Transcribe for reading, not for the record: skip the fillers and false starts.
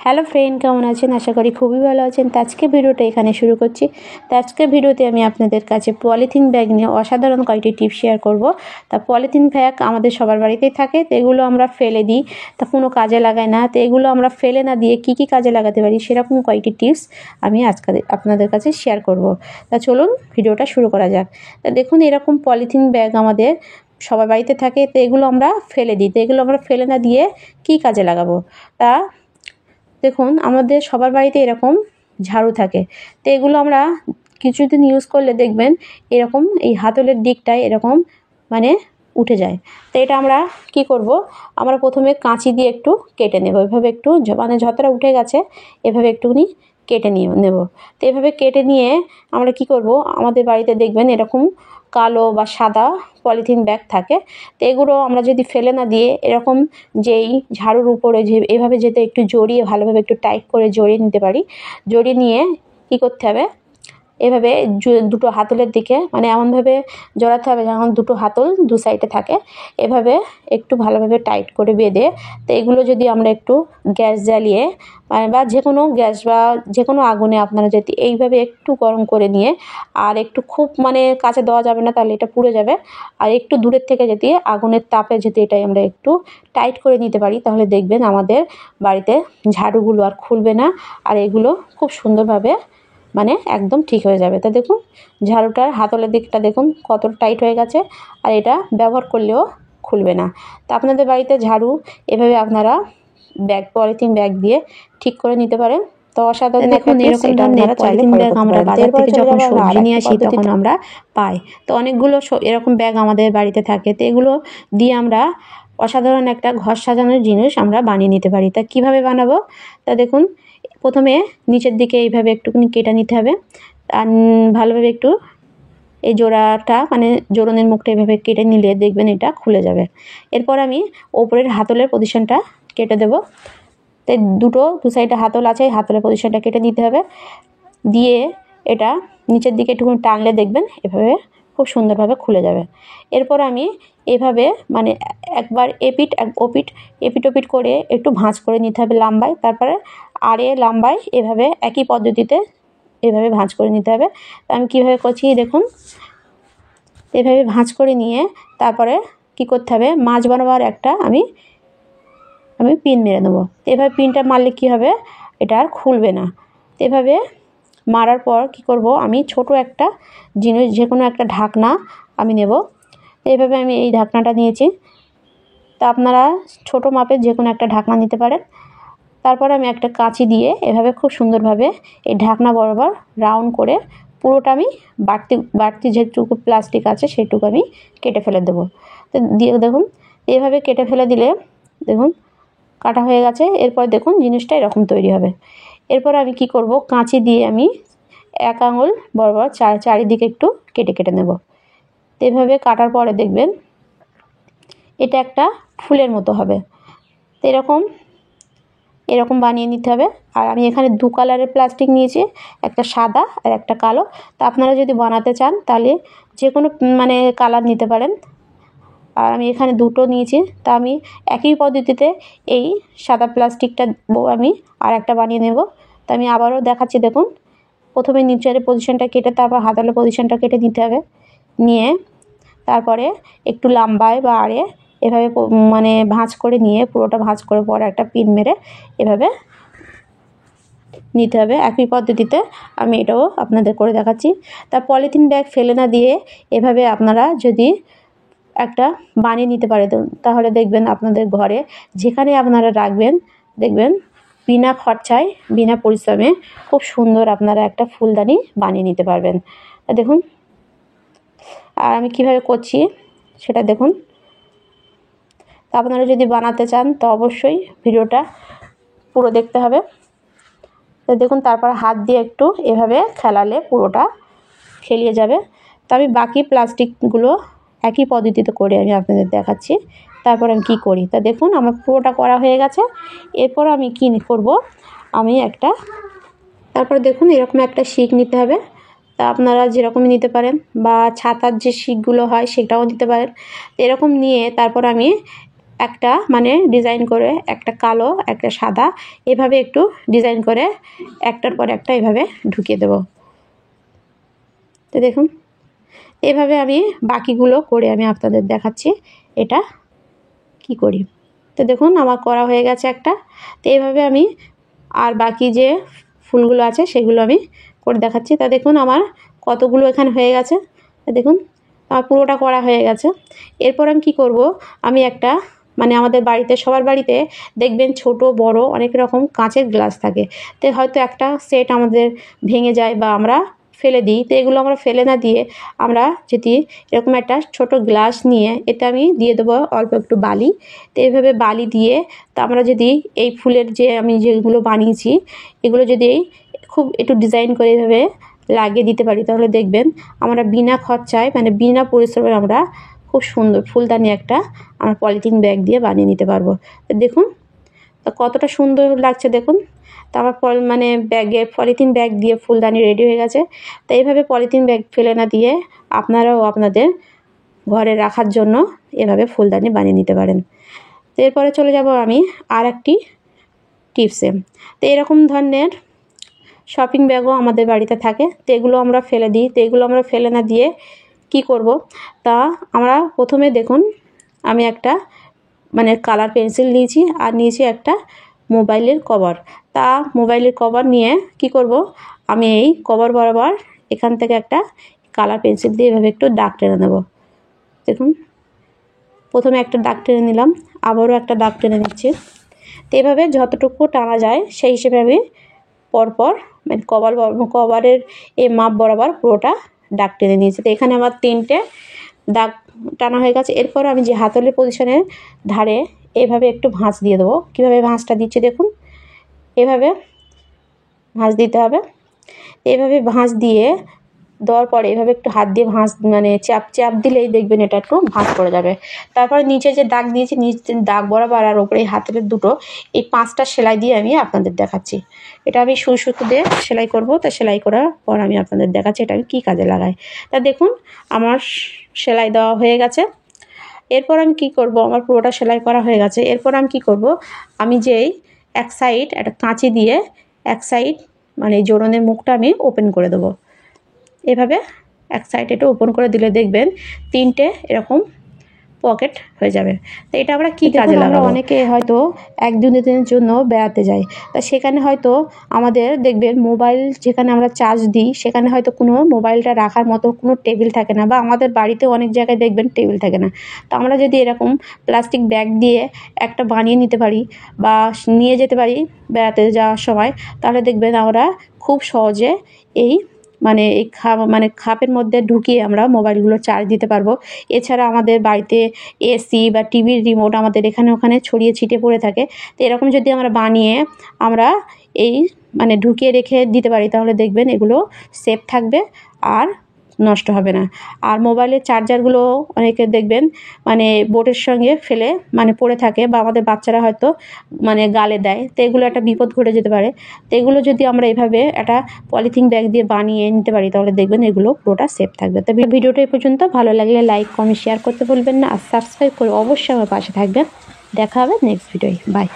Hello friend, কেমন আছেন? আশা করি খুবই ভালো আছেন। তো আজকে ভিডিওটা এখানে শুরু করছি। তো আজকে ভিডিওতে আমি আপনাদের কাছে পলিথিন ব্যাগ নিয়ে অসাধারণ কয়েকটি টিপস শেয়ার করব। তা পলিথিন ব্যাগ আমাদের সবার বাড়িতেই থাকে, তো এগুলো আমরা ফেলে দিই, তা কোনো কাজে লাগাই না। তো এগুলো আমরা ফেলে না দিয়ে কী কাজে লাগাতে পারি সেরকম কয়েকটি টিপস আমি আজকে আপনাদের কাছে শেয়ার করব। তা চলুন ভিডিওটা শুরু করা যাক। তা দেখুন, এরকম পলিথিন ব্যাগ আমাদের সবার বাড়িতে থাকে, তো এগুলো আমরা ফেলে দিই। তো এগুলো আমরা ফেলে না দিয়ে কী কাজে লাগাবো? তা দেখুন, আমাদের সবার বাড়িতে এরকম ঝাড়ু থাকে, তো এগুলো আমরা কিছুদিন ইউজ করলে দেখবেন এরকম এই হাতলের দিকটায় এরকম মানে উঠে যায়। তো এটা আমরা কি করব, আমরা প্রথমে কাঁচি দিয়ে একটু কেটে নেব। এভাবে একটু মানে যতটা উঠে গেছে এভাবে একটুখানি কেটে নেব। তো এভাবে কেটে নিয়ে আমরা কি করব, আমাদের বাড়িতে দেখবেন এরকম কালো বা সাদা পলিথিন ব্যাগ থাকে। তো এগুলো আমরা যদি ফেলে না দিয়ে এরকম যেই ঝাড়ুর উপরে যে এভাবে যেতে একটু জড়িয়ে ভালোভাবে একটু টাইট করে জড়িয়ে নিতে পারি। জড়িয়ে নিয়ে কী করতে হবে, এভাবে দুটো হাতলের দিকে মানে এমনভাবে জড়াতে হবে যখন দুটো হাতল দু সাইডে থাকে, এভাবে একটু ভালোভাবে টাইট করে বেঁধে। তো এগুলো যদি আমরা একটু গ্যাস জ্বালিয়ে বা যে কোনো গ্যাস বা যে কোনো আগুনে আপনারা যদি এইভাবে একটু গরম করে নিয়ে, আর একটু খুব মানে কাছে দেওয়া যাবে না, তাহলে এটা পুড়ে যাবে। আর একটু দূরের থেকে যদি আগুনের তাপে যদি এটাই আমরা একটু টাইট করে নিতে পারি, তাহলে দেখবেন আমাদের বাড়িতে ঝাড়ুগুলো আর খুলবে না, আর এগুলো খুব সুন্দরভাবে মানে একদম ঠিক হয়ে যাবে। তো দেখুন, ঝাড়ুটার হাতলের দিকটা দেখুন কত টাইট হয়ে গেছে, আর এটা ব্যবহার করলেও খুলবে না। তো আপনাদের বাড়িতে ঝাড়ু এভাবে আপনারা পলিথিন ব্যাগ দিয়ে ঠিক করে নিতে পারেন। তো অসাধারণ দেখুন, এরকম ধরনের পলিথিন ব্যাগ আমরা বাজার থেকে যখন সবজি নিয়ে আসি তখন আমরা পাই। তো অনেকগুলো এরকম ব্যাগ আমাদের বাড়িতে থাকে, তো এগুলো দিয়ে আমরা অসাধারণ একটা ঘর সাজানোর জিনিস আমরা বানিয়ে নিতে পারি। তা কীভাবে বানাবো? তা দেখুন, প্রথমে নিচের দিকে এইভাবে একটুখানি কেটে নিতে হবে, আর ভালোভাবে একটু এই জোড়াটা মানে জোড়নের মুখটা এভাবে কেটে নিলে দেখবেন এটা খুলে যাবে। এরপর আমি ওপরের হাতলের পজিশনটা কেটে দেব। তাই দু সাইডে হাতল আছে, এই হাতলের পজিশনটা কেটে নিতে হবে। দিয়ে এটা নিচের দিকে একটুখানি টানলে দেখবেন এভাবে খুব সুন্দরভাবে খুলে যাবে। এরপর আমি এভাবে মানে একবার এপিট ওপিট করে একটু ভাঁজ করে নিতে হবে লাম্বায়, তারপরে আড়ে লাম্বায় এভাবে একই পদ্ধতিতে এভাবে ভাঁজ করে নিতে হবে। তো আমি কীভাবে করছি দেখুন, এভাবে ভাঁজ করে নিয়ে তারপরে কি করতে হবে, মাছ বানাবার একটা আমি পিন মেরে নেবো। এভাবে পিনটা মারলে কি হবে, এটা আর খুলবে না। এভাবে মারার পর কি করব, আমি ছোট একটা জিনিস যে কোনো একটা ঢাকনা আমি নেব। এইভাবে আমি এই ঢাকনাটা নিয়েছি। তা আপনারা ছোট মাপের যে কোনো একটা ঢাকনা নিতে পারেন। তারপর আমি একটা কাঁচি দিয়ে এভাবে খুব সুন্দরভাবে এই ঢাকনা বরাবর রাউন্ড করে পুরোটা আমি বাড়তি যেটুকু প্লাস্টিক আছে সেটুকু আমি কেটে ফেলে দেবো। তো দিয়ে দেখুন, এভাবে কেটে ফেলে দিলে দেখুন কাটা হয়ে গেছে। এরপর দেখুন জিনিসটা এরকম তৈরি হবে। এরপর আমি কি করব, কাঁচি দিয়ে আমি এক আঙুল বরাবর চারিদিকে একটু কেটে নেব। তো এভাবে কাটার পরে দেখবেন এটা একটা ফুলের মতো হবে। তো এরকম বানিয়ে নিতে হবে। আর আমি এখানে দু কালারের প্লাস্টিক নিয়েছি, একটা সাদা আর একটা কালো। তা আপনারা যদি বানাতে চান তাহলে যে কোনো মানে কালার নিতে পারেন। আর আমি এখানে দুটো নিয়েছি। তা আমি একই পদ্ধতিতে এই সাদা প্লাস্টিকটা আমি আর একটা বানিয়ে নেব। তা আমি আবারও দেখাচ্ছি দেখুন, প্রথমে নিচের পজিশনটা কেটে তারপর হাতলের পজিশনটা কেটে নিতে হবে। নিয়ে তারপরে একটু লাম্বায় বা আড়ে এভাবে মানে ভাঁজ করে নিয়ে পুরোটা ভাঁজ করে পরে একটা পিন মেরে এভাবে নিতে হবে। একই পদ্ধতিতে আমি এটাও আপনাদের করে দেখাচ্ছি। তা পলিথিন ব্যাগ ফেলে না দিয়ে এভাবে আপনারা যদি একটা বানিয়ে নিতে পারে তাহলে দেখবেন আপনাদের ঘরে যেখানে আপনারা রাখবেন দেখবেন বিনা খরচায় বিনা পরিশ্রমে খুব সুন্দর আপনারা একটা ফুলদানি বানিয়ে নিতে পারবেন। দেখুন, আর আমি কিভাবে করছি সেটা দেখুন। তা আপনারা যদি বানাতে চান তো অবশ্যই ভিডিওটা পুরো দেখতে হবে। তো দেখুন, তারপর হাত দিয়ে একটু এভাবে খেলালে পুরোটা খেলিয়ে যাবে। তো আমি বাকি প্লাস্টিকগুলো একই পদ্ধতিতে করে আমি আপনাদের দেখাচ্ছি তারপর আমি কী করি। তা দেখুন আমার পুরোটা করা হয়ে গেছে। এরপর আমি কী করব, আমি তারপর দেখুন এরকম একটা শিক নিতে হবে। তা আপনারা যেরকমই নিতে পারেন বা ছাতার যে শিকগুলো হয় সেটাও নিতে পারেন। এরকম নিয়ে তারপর আমি একটা মানে ডিজাইন করে, একটা কালো একটা সাদা, এভাবে একটু ডিজাইন করে একটার পর একটা এভাবে ঢুকিয়ে দেব। তো দেখুন এভাবে আমি বাকিগুলো করে আমি আপনাদের দেখাচ্ছি এটা কি করি। তো দেখুন আমার করা হয়ে গেছে একটা। তো এইভাবে আমি আর বাকি যে ফুলগুলো আছে সেগুলো আমি করে দেখাচ্ছি। তা দেখুন আমার কতগুলো এখানে হয়ে গেছে। তা দেখুন আমার পুরোটা করা হয়ে গেছে। এরপর আমি কী করব, আমি একটা মানে আমাদের বাড়িতে সবার বাড়িতে দেখবেন ছোট বড় অনেক রকম কাঁচের গ্লাস থাকে। তো হয়তো একটা সেট আমাদের ভেঙে যায় বা আমরা ফেলে দিই। তো এগুলো আমরা ফেলে না দিয়ে আমরা যদি এরকম একটা ছোট গ্লাস নিয়ে এতে আমি দিয়ে দেবো অল্প একটু বালি। তো এইভাবে বালি দিয়ে তো আমরা যদি এই ফুলের যে আমি যেগুলো বানিয়েছি এগুলো যদি খুব একটু ডিজাইন করে এভাবে লাগিয়ে দিতে পারি তাহলে দেখবেন আমরা বিনা খরচায় মানে বিনা পরিশ্রমে আমরা খুব সুন্দর ফুলদানি একটা আমরা পলিথিন ব্যাগ দিয়ে বানিয়ে নিতে পারবো। তো দেখুন তো কতটা সুন্দর লাগছে দেখুন। তো আমার মানে ব্যাগে পলিথিন ব্যাগ দিয়ে ফুলদানি রেডি হয়ে গেছে। তো এইভাবে পলিথিন ব্যাগ ফেলে না দিয়ে আপনারাও আপনাদের ঘরে রাখার জন্য এভাবে ফুলদানি বানিয়ে নিতে পারেন। তো এরপরে চলে যাব আমি আর একটি টিপসে। তো এরকম ধরনের শপিং ব্যাগও আমাদের বাড়িতে থাকে। তো এগুলো আমরা ফেলে দিই। তো এগুলো আমরা ফেলে না দিয়ে কি করব, তা আমরা প্রথমে দেখুন আমি একটা মানে কালার পেন্সিল নিয়েছি আর নিয়েছি একটা মোবাইলের কভার। তা মোবাইলের কভার নিয়ে কি করব, আমি এই কভার বরাবর এখান থেকে একটা কালার পেন্সিল দিয়ে এভাবে একটু দাগ টেনে নেব। দেখুন প্রথমে একটা দাগ টেনে নিলাম, আবারও একটা দাগ টেনে নিচ্ছি। তো এভাবে যতটুকু টানা যায় সেই হিসেবে আমি পরপর মানে কভারের এই মাপ বরাবর পুরোটা দাগ টেনে নিয়েছি। তো এখানে আমার 3টে দাগ টানা হয়ে গেছে। এরপর আমি যে হাতলের পজিশনের ধারে এভাবে একটু ভাঁজ দিয়ে দেবো। কীভাবে ভাঁজটা দিচ্ছি দেখুন, এভাবে ভাঁজ দিতে হবে। এভাবে ভাঁজ দিয়ে দেওয়ার পরে এভাবে একটু হাত দিয়ে ভাঁজ মানে চাপ দিলেই দেখবেন এটা একটু ভাঁজ পড়ে যাবে। তারপরে নিচে যে দাগ দিয়েছি নিচে দাগ বরাবর আর ওপরে হাতের দুটো এই 5টা সেলাই দিয়ে আমি আপনাদের দেখাচ্ছি। এটা আমি সুই সুতো দিয়ে সেলাই করব। তা সেলাই করার পর আমি আপনাদের দেখাচ্ছি এটা আমি কী কাজে লাগাই। তা দেখুন আমার সেলাই দেওয়া হয়ে গেছে। এরপর আমি কি করব, আমার পুরোটা সেলাই করা হয়ে গেছে। এরপর আমি কি করব, আমি যেই এক সাইড একটা কাঁচি দিয়ে এক সাইড মানে জোড়নের মুখটা আমি ওপেন করে দেবো। এভাবে এক সাইড এটা ওপেন করে দিলে দেখবেন 3টে এরকম পকেট হয়ে যাবে। তো এটা আমরা কী কাজে লাগাবো, অনেকে হয়তো 1-2 দিনের জন্য বেড়াতে যায়। তা সেখানে হয়তো আমাদের দেখবেন মোবাইল যেখানে আমরা চার্জ দিই সেখানে হয়তো কোনো মোবাইলটা রাখার মতো কোনো টেবিল থাকে না, বা আমাদের বাড়িতেও অনেক জায়গায় দেখবেন টেবিল থাকে না। তো আমরা যদি এরকম প্লাস্টিক ব্যাগ দিয়ে একটা বানিয়ে নিতে পারি বা নিয়ে যেতে পারি বেড়াতে যাওয়ার সময়, তাহলে দেখবেন আমরা খুব সহজে এই মানে এই খাপের মধ্যে ঢুকিয়ে আমরা মোবাইলগুলো চার্জ দিতে পারবো। এছাড়া আমাদের বাড়িতে এসি বা টিভির রিমোট আমাদের এখানে ওখানে ছড়িয়ে ছিটিয়ে পড়ে থাকে। তো এরকম যদি আমরা বানিয়ে আমরা এই মানে ঢুকিয়ে রেখে দিতে পারি তাহলে দেখবেন এগুলো সেফ থাকবে আর নষ্ট হবে না। আর মোবাইলের চার্জারগুলো অনেকে দেখবেন মানে বোর্ডের সঙ্গে ফেলে মানে পড়ে থাকে বা আমাদের বাচ্চারা হয়তো মানে গালে দেয়। তো এগুলো একটা বিপদ ঘটে যেতে পারে। তো এগুলো যদি আমরা এভাবে একটা পলিথিন ব্যাগ দিয়ে বানিয়ে নিতে পারি তাহলে দেখবেন এগুলো পুরোটা সেফ থাকবে। তো ভিডিওটা এই পর্যন্ত। ভালো লাগলে লাইক কমেন্ট শেয়ার করতে ভুলবেন না আর সাবস্ক্রাইব করে অবশ্যই আমার পাশে থাকবেন। দেখা হবে নেক্সট ভিডিওয়। বাই।